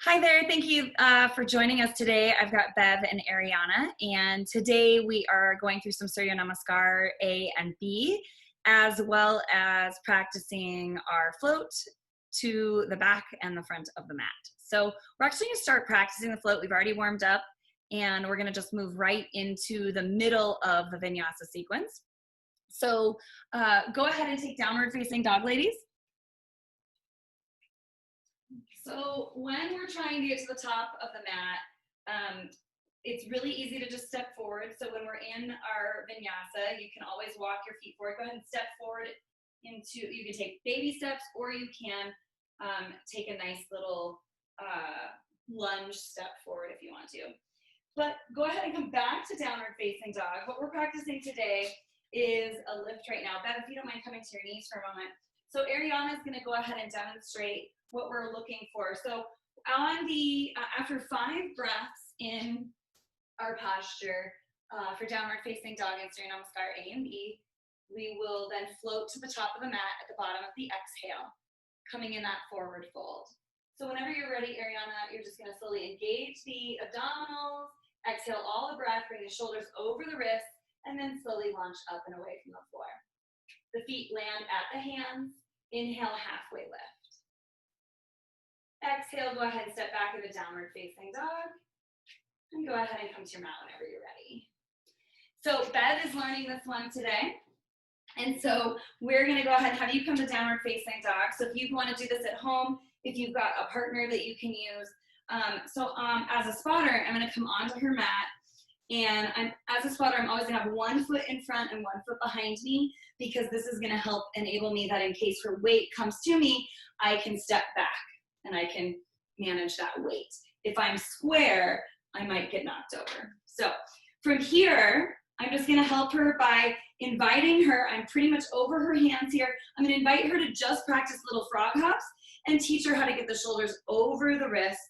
Hi there, thank you for joining us today. I've got Bev and Ariana, and today we are going through some Surya Namaskar A and B, as well as practicing our float to the back and the front of the mat. So we're actually going to start practicing the float. We've already warmed up, and we're going to just move right into the middle of the vinyasa sequence. So go ahead and take downward facing dog, ladies. So when we're trying to get to the top of the mat, it's really easy to just step forward. So when we're in our vinyasa, you can always walk your feet forward. Go ahead and step forward into, you can take baby steps, or you can take a nice little lunge step forward if you want to. But go ahead and come back to downward facing dog. What we're practicing today is a lift right now. Bev, if you don't mind coming to your knees for a moment. So Ariana is going to go ahead and demonstrate what we're looking for. So on the after 5 breaths in our posture for downward facing dog and Surya Namaskar A and B, we will then float to the top of the mat at the bottom of the exhale, coming in that forward fold. So whenever you're ready, Ariana, you're just going to slowly engage the abdominals, exhale all the breath, bring the shoulders over the wrists, and then slowly launch up and away from the floor. The feet land at the hands. Inhale, halfway lift. Exhale, go ahead and step back into downward facing dog. And go ahead and come to your mat whenever you're ready. So Bev is learning this one today. And so we're going to go ahead and have you come to downward facing dog. So if you want to do this at home, if you've got a partner that you can use. As a spotter, I'm going to come onto her mat. And as a spotter, I'm always going to have 1 foot in front and 1 foot behind me, because this is going to help enable me that in case her weight comes to me, I can step back and I can manage that weight. If I'm square, I might get knocked over. So from here, I'm just going to help her by inviting her. I'm pretty much over her hands here. I'm going to invite her to just practice little frog hops and teach her how to get the shoulders over the wrists.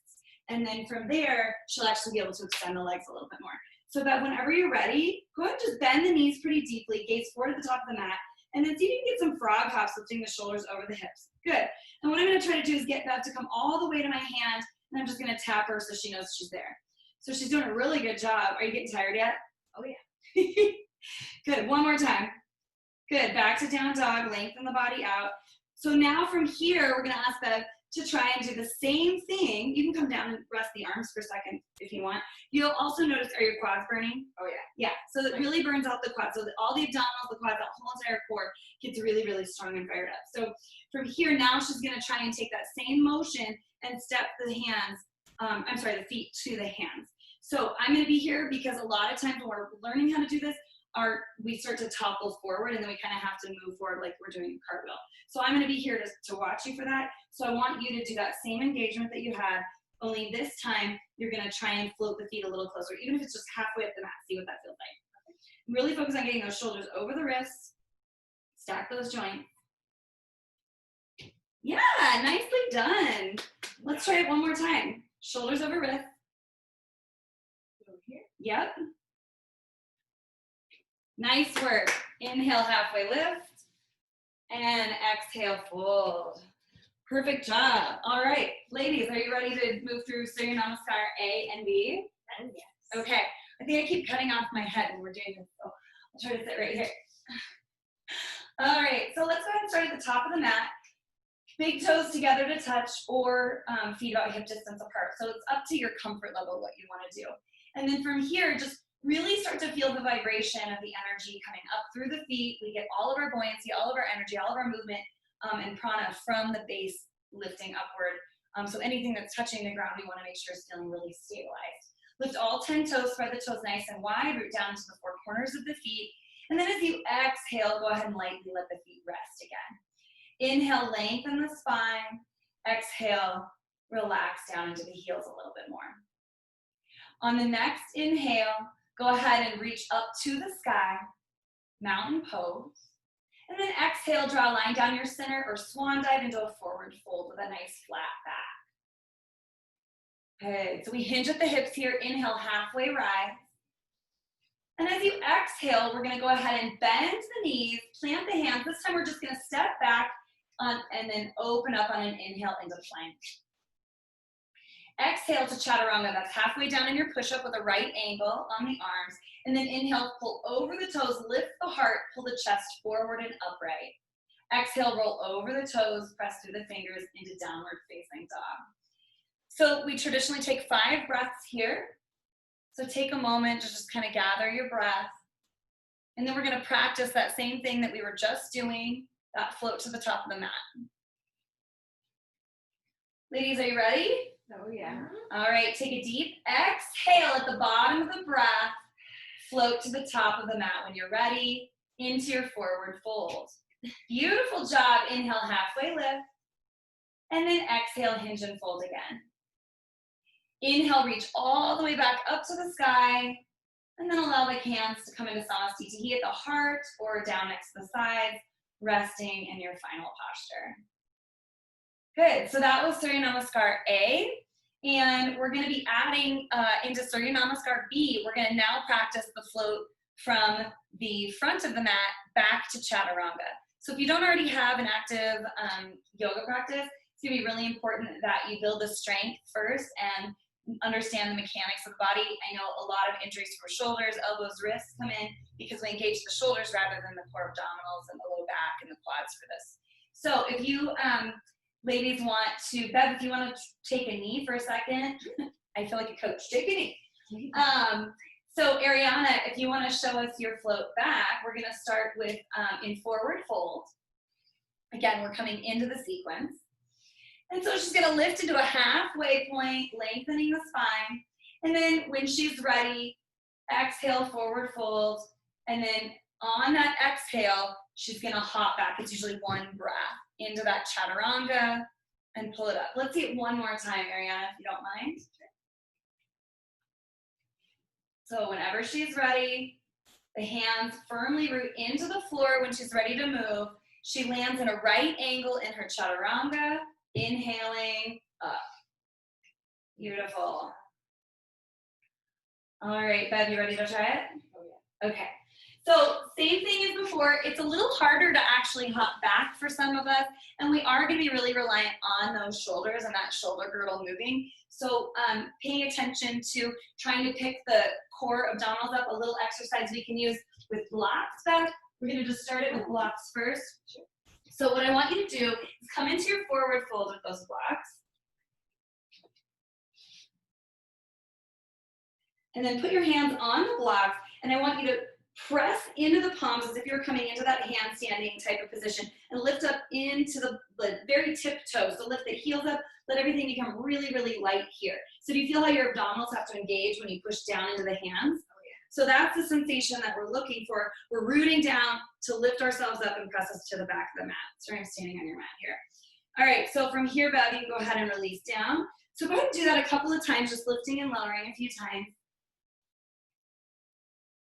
And then from there, she'll actually be able to extend the legs a little bit more. So that whenever you're ready, go ahead and just bend the knees pretty deeply, gaze forward to the top of the mat, and then see if you can get some frog hops, lifting the shoulders over the hips. Good. And what I'm going to try to do is get Bev to come all the way to my hand, and I'm just going to tap her so she knows she's there. So she's doing a really good job. Are you getting tired yet? Oh, yeah. Good. One more time. Good. Back to down dog. Lengthen the body out. So now from here, we're going to ask Bev to try and do the same thing. You can come down and rest the arms for a second if you want. You'll also notice, are your quads burning? Oh yeah. Yeah, so it really burns out the quads. So that all the abdominals, the quads, that whole entire core gets really, really strong and fired up. So from here, now she's gonna try and take that same motion and step the hands, the feet to the hands. So I'm gonna be here because a lot of times when we're learning how to do this, we start to topple forward, and then we kind of have to move forward like we're doing a cartwheel. So I'm going to be here to watch you for that. So I want you to do that same engagement that you had, only this time you're going to try and float the feet a little closer, even if it's just halfway up the mat. See what that feels like. Really focus on getting those shoulders over the wrists. Stack those joints. Yeah, nicely done. Let's try it one more time. Shoulders over wrists. Over here. Yep. Nice work. Inhale, halfway lift. And exhale, fold. Perfect job. All right, ladies, are you ready to move through Surya Namaskar A and B? And yes. Okay, I think I keep cutting off my head when we're doing this, so I'll try to sit right here. All right, so let's go ahead and start at the top of the mat. Big toes together to touch, or feet about hip distance apart. So it's up to your comfort level what you want to do. And then from here, just really start to feel the vibration of the energy coming up through the feet. We get all of our buoyancy, all of our energy, all of our movement and prana from the base lifting upward. So anything that's touching the ground, we want to make sure is feeling really stabilized. Lift all 10 toes, spread the toes nice and wide, root down to the 4 corners of the feet. And then as you exhale, go ahead and lightly let the feet rest again. Inhale, lengthen the spine. Exhale, relax down into the heels a little bit more. On the next inhale, go ahead and reach up to the sky, mountain pose. And then exhale, draw a line down your center or swan dive into a forward fold with a nice flat back. Okay, so we hinge at the hips here. Inhale, halfway rise. And as you exhale, we're gonna go ahead and bend the knees, plant the hands. This time we're just gonna step back and then open up on an inhale into plank. Exhale to Chaturanga. That's halfway down in your push-up with a right angle on the arms. And then inhale, pull over the toes, lift the heart, pull the chest forward and upright. Exhale, roll over the toes, press through the fingers into downward facing dog. So we traditionally take 5 breaths here. So take a moment to just kind of gather your breath. And then we're going to practice that same thing that we were just doing, that float to the top of the mat. Ladies, are you ready? Oh, yeah. All right, take a deep exhale at the bottom of the breath. Float to the top of the mat when you're ready, into your forward fold. Beautiful job. Inhale, halfway lift. And then exhale, hinge and fold again. Inhale, reach all the way back up to the sky. And then allow the hands to come into Samasthiti at the heart or down next to the sides, resting in your final posture. Good, so that was Surya Namaskar A. And we're going to be adding into Surya Namaskar B, we're going to now practice the float from the front of the mat back to Chaturanga. So if you don't already have an active yoga practice, it's going to be really important that you build the strength first and understand the mechanics of the body. I know a lot of injuries for shoulders, elbows, wrists come in because we engage the shoulders rather than the core abdominals and the low back and the quads for this. So if you ladies want to, Bev, if you want to take a knee for a second, I feel like a coach, take a knee. So Ariana, if you want to show us your float back, we're going to start with in forward fold. Again, we're coming into the sequence. And so she's going to lift into a halfway point, lengthening the spine. And then when she's ready, exhale, forward fold. And then on that exhale, she's going to hop back. It's usually one breath into that Chaturanga and pull it up. Let's see it one more time, Ariana, if you don't mind. So whenever she's ready, the hands firmly root into the floor. When she's ready to move, she lands in a right angle in her Chaturanga, inhaling up. Beautiful. All right, Bev, you ready to try it? Oh, yeah. Okay. So same thing as before, it's a little harder to actually hop back for some of us, and we are going to be really reliant on those shoulders and that shoulder girdle moving. So paying attention to trying to pick the core abdominals up, a little exercise we can use with blocks, Beth. We're going to just start it with blocks first. So what I want you to do is come into your forward fold with those blocks. And then put your hands on the blocks, and I want you to press into the palms as if you're coming into that handstanding type of position and lift up into the very tip toes. So lift the heels up, let everything become really, really light here. So do you feel how your abdominals have to engage when you push down into the hands? Oh, yeah. So that's the sensation that we're looking for. We're rooting down to lift ourselves up and press us to the back of the mat. So I'm standing on your mat here. All right, so from here, Bev, you can go ahead and release down. So go ahead and do that a couple of times, just lifting and lowering a few times.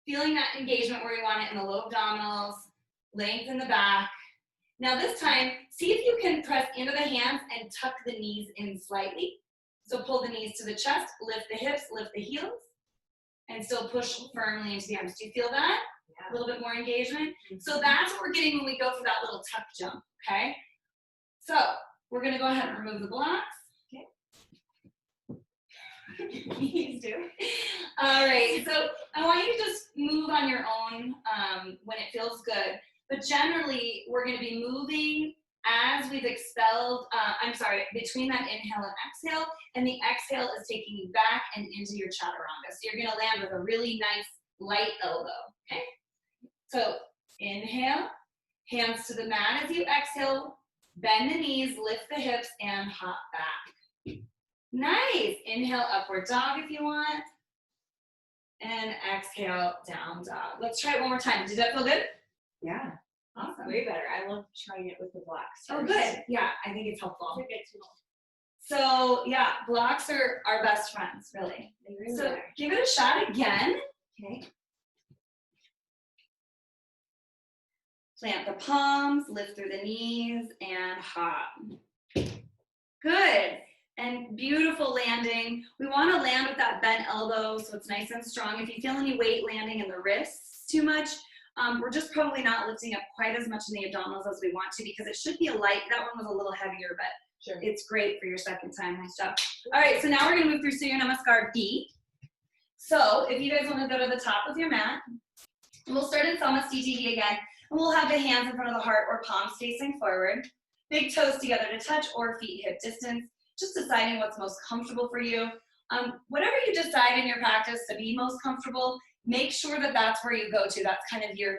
Feeling that engagement where you want it in the low abdominals, lengthen the back. Now this time, see if you can press into the hands and tuck the knees in slightly. So pull the knees to the chest, lift the hips, lift the heels, and still push firmly into the arms. Do you feel that? Yeah. A little bit more engagement? So that's what we're getting when we go for that little tuck jump, okay? So we're gonna go ahead and remove the blocks. Please do. All right, so I want you to just move on your own when it feels good. But generally, we're going to be moving as we've expelled, between that inhale and exhale. And the exhale is taking you back and into your Chaturanga. So you're going to land with a really nice light elbow, okay? So inhale, hands to the mat as you exhale, bend the knees, lift the hips, and hop back. Nice. Inhale, upward dog if you want. And exhale, down dog. Let's try it one more time. Did that feel good? Yeah. Awesome. Way better. I love trying it with the blocks. Oh, good. Yeah, I think it's helpful. It's a good tool. So, yeah, blocks are our best friends, really. They really So, are. give it a shot again. Okay. Plant the palms, lift through the knees, and hop. Good. And beautiful landing. We want to land with that bent elbow so it's nice and strong. If you feel any weight landing in the wrists too much, we're just probably not lifting up quite as much in the abdominals as we want to because it should be a light. That one was a little heavier, but Sure. It's great for your second time. Nice job. All right, so now we're gonna move through Surya Namaskar B. So if you guys wanna go to the top of your mat, we'll start in Samasthiti again, and we'll have the hands in front of the heart or palms facing forward. Big toes together to touch or feet hip distance, just deciding what's most comfortable for you. Whatever you decide in your practice to be most comfortable, make sure that that's where you go to. That's kind of your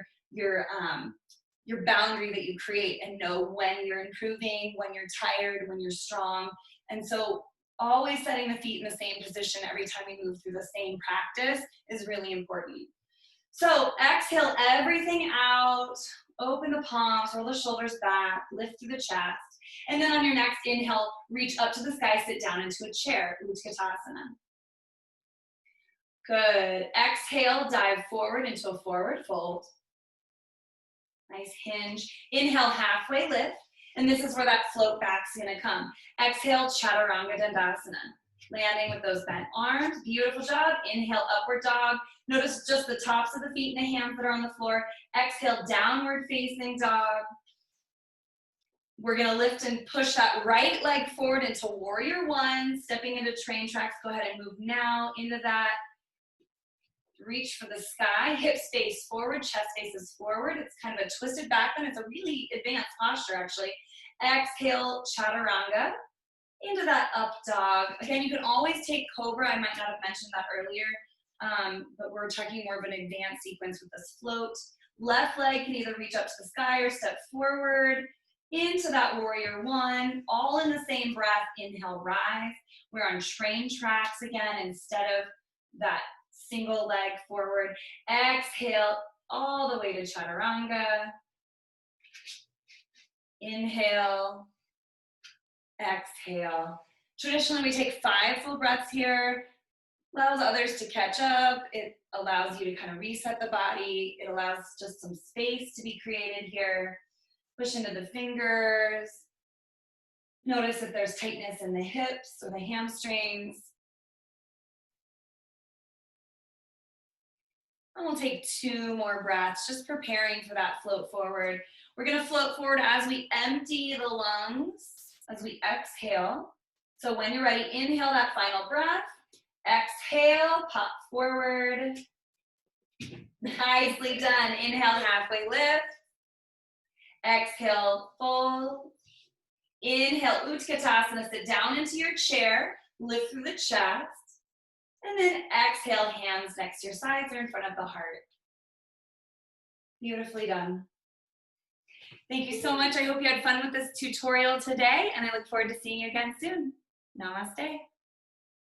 boundary that you create, and know when you're improving, when you're tired, when you're strong. And so always setting the feet in the same position every time we move through the same practice is really important. So exhale everything out, open the palms, roll the shoulders back, lift through the chest. And then on your next inhale, reach up to the sky, sit down into a chair, Utkatasana. Good. Exhale, dive forward into a forward fold. Nice hinge. Inhale, halfway lift. And this is where that float back's gonna come. Exhale, Chaturanga Dandasana. Landing with those bent arms. Beautiful job. Inhale, upward dog. Notice just the tops of the feet and the hands that are on the floor. Exhale, downward facing dog. We're gonna lift and push that right leg forward into warrior one. Stepping into train tracks. Go ahead and move now into that. Reach for the sky, hips face forward, chest faces forward. It's kind of a twisted back bend. It's a really advanced posture, actually. Exhale, Chaturanga, into that up dog. Again, you can always take Cobra. I might not have mentioned that earlier, but we're talking more of an advanced sequence with this float. Left leg can either reach up to the sky or step forward into that warrior one, all in the same breath. Inhale, rise. We're on train tracks again instead of that single leg forward. Exhale all the way to Chaturanga. Inhale, exhale. Traditionally, we take 5 full breaths here. Allows others to catch up. It allows you to kind of reset the body. It allows just some space to be created here. Push into the fingers. Notice if there's tightness in the hips or the hamstrings. And we'll take 2 more breaths, just preparing for that float forward. We're gonna float forward as we empty the lungs, as we exhale. So when you're ready, inhale that final breath. Exhale, pop forward. Nicely done. Inhale, halfway lift. Exhale, fold. Inhale, Utkatasana, sit down into your chair, lift through the chest. And then exhale, hands next to your sides or in front of the heart. Beautifully done. Thank you so much. I hope you had fun with this tutorial today, and I look forward to seeing you again soon. Namaste.